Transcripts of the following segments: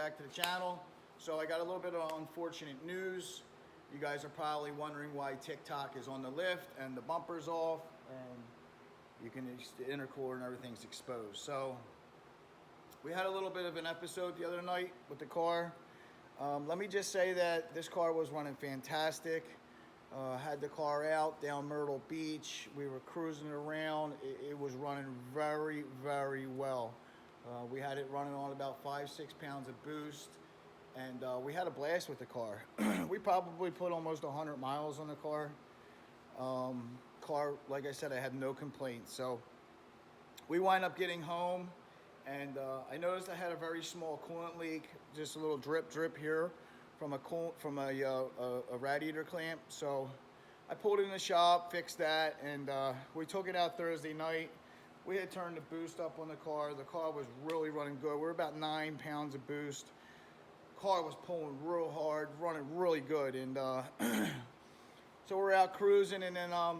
back to the channel. So I got a little bit of unfortunate news. You guys are probably wondering why TikTok is on the lift and the bumper's off and the intercooler and everything's exposed. So we had a little bit of an episode the other night with the car. Let me just say that this car was running fantastic. Had the car out down Myrtle Beach. We were cruising around. It was running very, very well. We had it running on about 5-6 pounds of boost, and we had a blast with the car. We probably put almost 100 miles on the car. Like I said, I had no complaints. So we wind up getting home, and I noticed I had a very small coolant leak, just a little drip here from a radiator clamp. So I pulled it in the shop, fixed that, and we took it out Thursday night. We had turned the boost up on the car. The car was really running good. We're about 9 pounds of boost. Car was pulling real hard, running really good, and so we're out cruising, and then I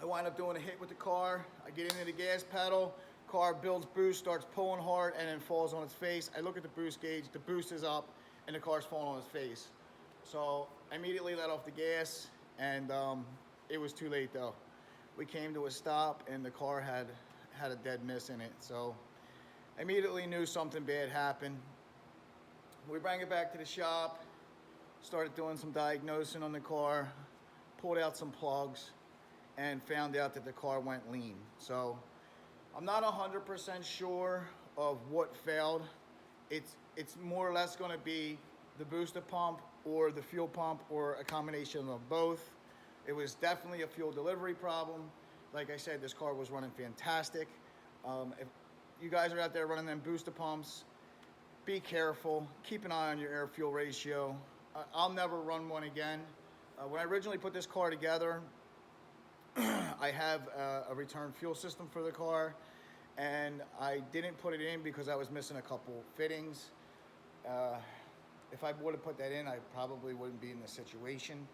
wind up doing a hit with the car. I get into the gas pedal, car builds boost, starts pulling hard, and then falls on its face. I look at the boost gauge, the boost is up, and the car's falling on its face. So I immediately let off the gas, and it was too late though. We came to a stop, and the car had a dead miss in it. So I immediately knew something bad happened. We bring it back to the shop, started doing some diagnosing on the car, pulled out some plugs, and found out that the car went lean. So I'm not 100% sure of what failed. It's more or less going to be the booster pump or the fuel pump or a combination of both. It was definitely a fuel delivery problem. Like I said, this car was running fantastic. If you guys are out there running them booster pumps, be careful. Keep an eye on your air-fuel ratio. I'll never run one again. When I originally put this car together, I have a return fuel system for the car, and I didn't put it in because I was missing a couple fittings. If I would have put that in, I probably wouldn't be in this situation.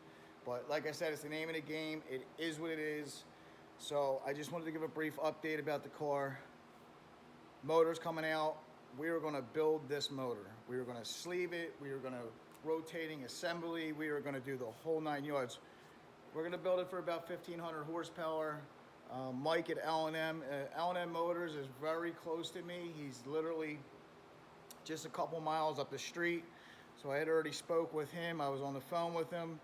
But like I said, it's the name of the game. It is what it is. So I just wanted to give a brief update about the car. Motor's coming out. We were going to build this motor. We were going to sleeve it. We were going to rotating assembly. We were going to do the whole 9 yards. We're going to build it for about 1,500 horsepower. Mike at L&M Motors is very close to me. He's literally just a couple miles up the street. So I had already spoke with him. I was on the phone with him,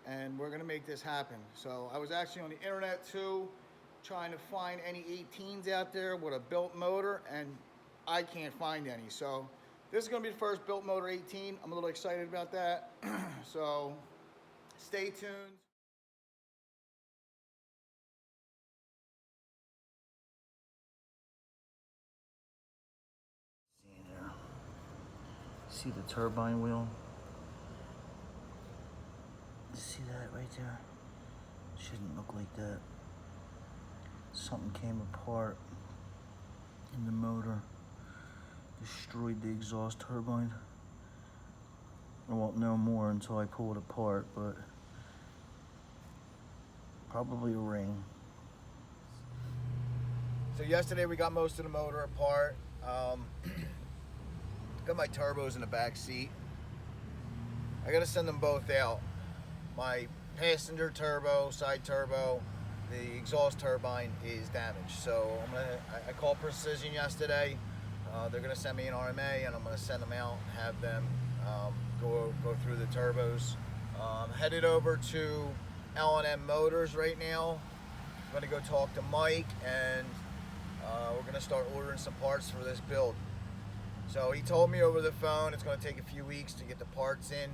and we're going to make this happen. So I was actually on the internet too, trying to find any 18s out there with a built motor, and I can't find any. So this is going to be the first built motor 18. I'm a little excited about that. So stay tuned. See the turbine wheel? See that right there? Shouldn't look like that. Something came apart in the motor, destroyed the exhaust turbine. I won't know more until I pull it apart, but probably a ring. So yesterday we got most of the motor apart. Got my turbos in the back seat. I gotta send them both out. My passenger turbo, side turbo, the exhaust turbine is damaged. So I called Precision yesterday. They're gonna send me an RMA, and I'm gonna send them out and have them go through the turbos. Headed over to L&M Motors right now. I'm gonna go talk to Mike, and we're gonna start ordering some parts for this build. So he told me over the phone it's going to take a few weeks to get the parts in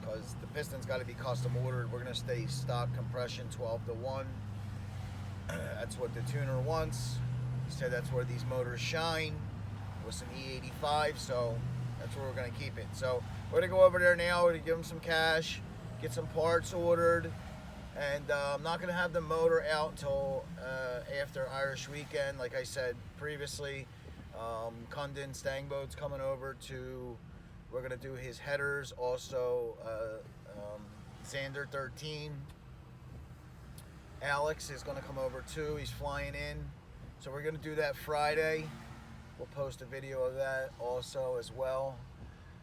because the piston's got to be custom ordered. We're going to stay stock compression 12-to-1. That's what the tuner wants. He said that's where these motors shine with some E85, so that's where we're going to keep it. So we're going to go over there now to give him some cash, get some parts ordered, and I'm not going to have the motor out until after Irish weekend, like I said previously. Cundin Stangboat's coming over to, we're going to do his headers, also Xander 13. Alex is going to come over too, he's flying in. So we're going to do that Friday. We'll post a video of that also as well.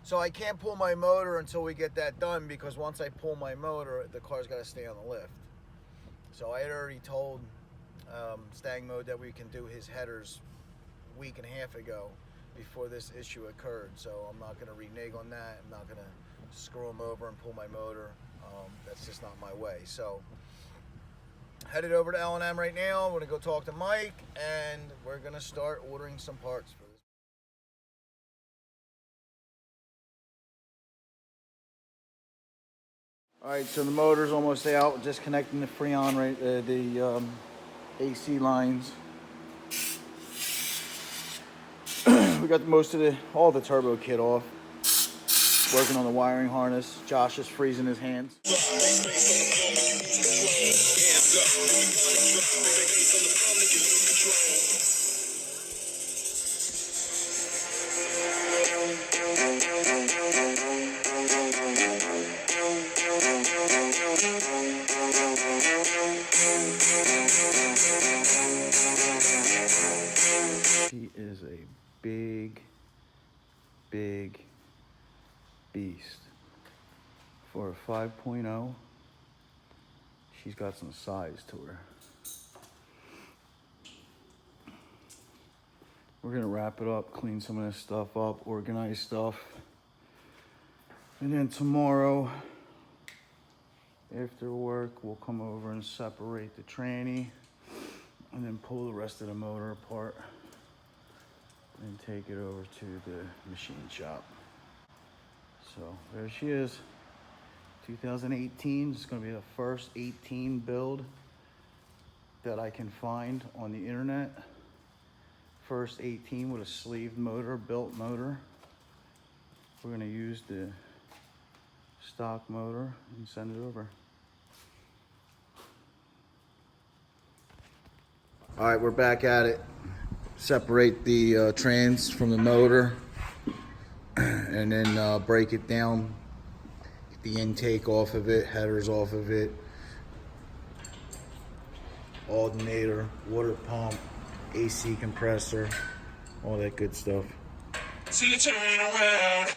So I can't pull my motor until we get that done, because once I pull my motor, the car's got to stay on the lift. So I had already told Stang Mode that we can do his headers a week and a half ago before this issue occurred. So I'm not going to renege on that. I'm not going to screw him over and pull my motor. That's just not my way. So headed over to L&M right now. I'm going to go talk to Mike, and we're going to start ordering some parts for this. All right, so the motor's almost out. We're just connecting the Freon, right, the AC lines. We got most of all the turbo kit off. Working on the wiring harness. Josh is freezing his hands. She is a big beast. For a 5.0, she's got some size to her. We're gonna wrap it up, clean some of this stuff up, organize stuff. And then tomorrow, after work, we'll come over and separate the tranny and then pull the rest of the motor apart and take it over to the machine shop. So there she is, 2018. It's gonna be the first 18 build that I can find on the internet. First 18 with a sleeved motor, built motor. We're gonna use the stock motor and send it over. All right, we're back at it. Separate the trans from the motor and then break it down. Get the intake off of it, headers off of it, alternator, water pump, AC compressor, all that good stuff. See you turn around.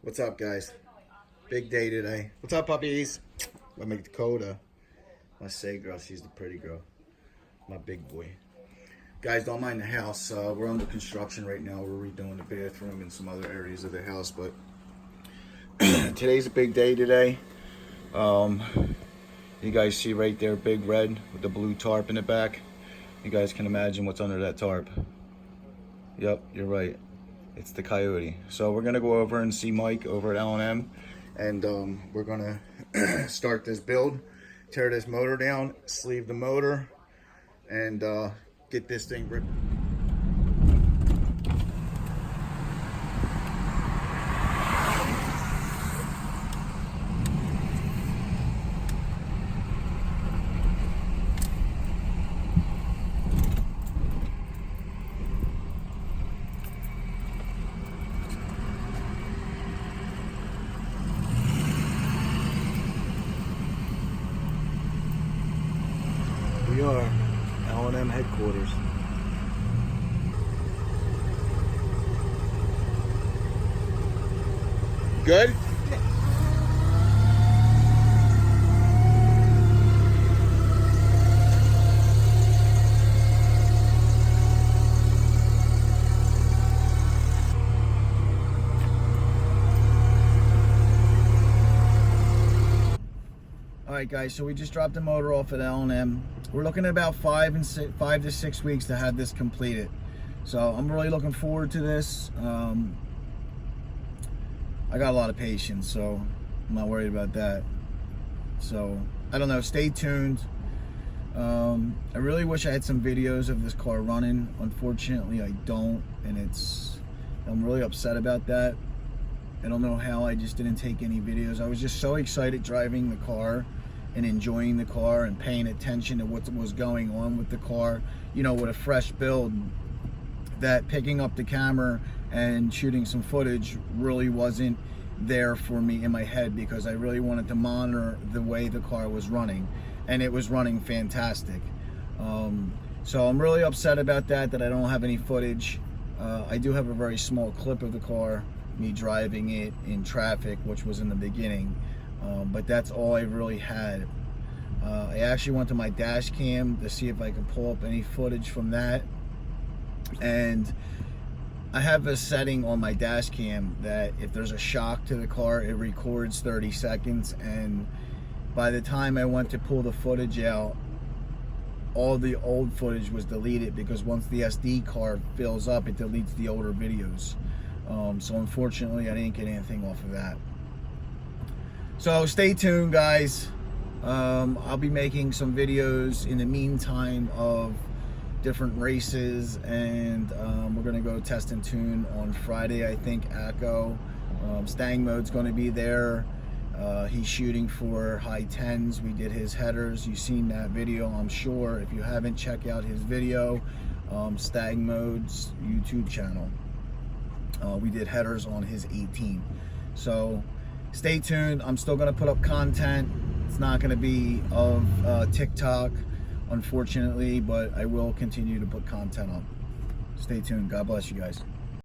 What's up, guys? Big day today. What's up, puppies? I make Dakota. My say girl, she's the pretty girl. My big boy. Guys, don't mind the house. We're under construction right now. We're redoing the bathroom and some other areas of the house, but today's a big day today. You guys see right there, big red with the blue tarp in the back. You guys can imagine what's under that tarp. Yep, you're right. It's the Coyote. So we're gonna go over and see Mike over at L&M, and we're gonna start this build, tear this motor down, sleeve the motor, and get this thing ripped. Good? Alright guys, so we just dropped the motor off at L&M. We're looking at about 5 to 6 weeks to have this completed. So I'm really looking forward to this. I got a lot of patience, so I'm not worried about that. So I don't know, stay tuned. I really wish I had some videos of this car running. Unfortunately I don't, and I'm really upset about that. I don't know how I just didn't take any videos. I was just so excited driving the car and enjoying the car and paying attention to what was going on with the car, you know, with a fresh build, that picking up the camera and shooting some footage really wasn't there for me in my head, because I really wanted to monitor the way the car was running, and it was running fantastic. So I'm really upset about that I don't have any footage. I do have a very small clip of the car, me driving it in traffic, which was in the beginning, but that's all I really had. I actually went to my dash cam to see if I could pull up any footage from that, and I have a setting on my dash cam that if there's a shock to the car, it records 30 seconds, and by the time I went to pull the footage out, all the old footage was deleted, because once the SD card fills up, it deletes the older videos. So unfortunately I didn't get anything off of that. So stay tuned guys. I'll be making some videos in the meantime of different races, and we're gonna go test and tune on Friday, I think. Acco, Stang Mode's gonna be there. He's shooting for high 10s. We did his headers. You've seen that video, I'm sure. If you haven't, check out his video, Stang Mode's YouTube channel. We did headers on his 18. So stay tuned. I'm still gonna put up content. It's not gonna be of TikTok, unfortunately, but I will continue to put content up. Stay tuned. God bless you guys.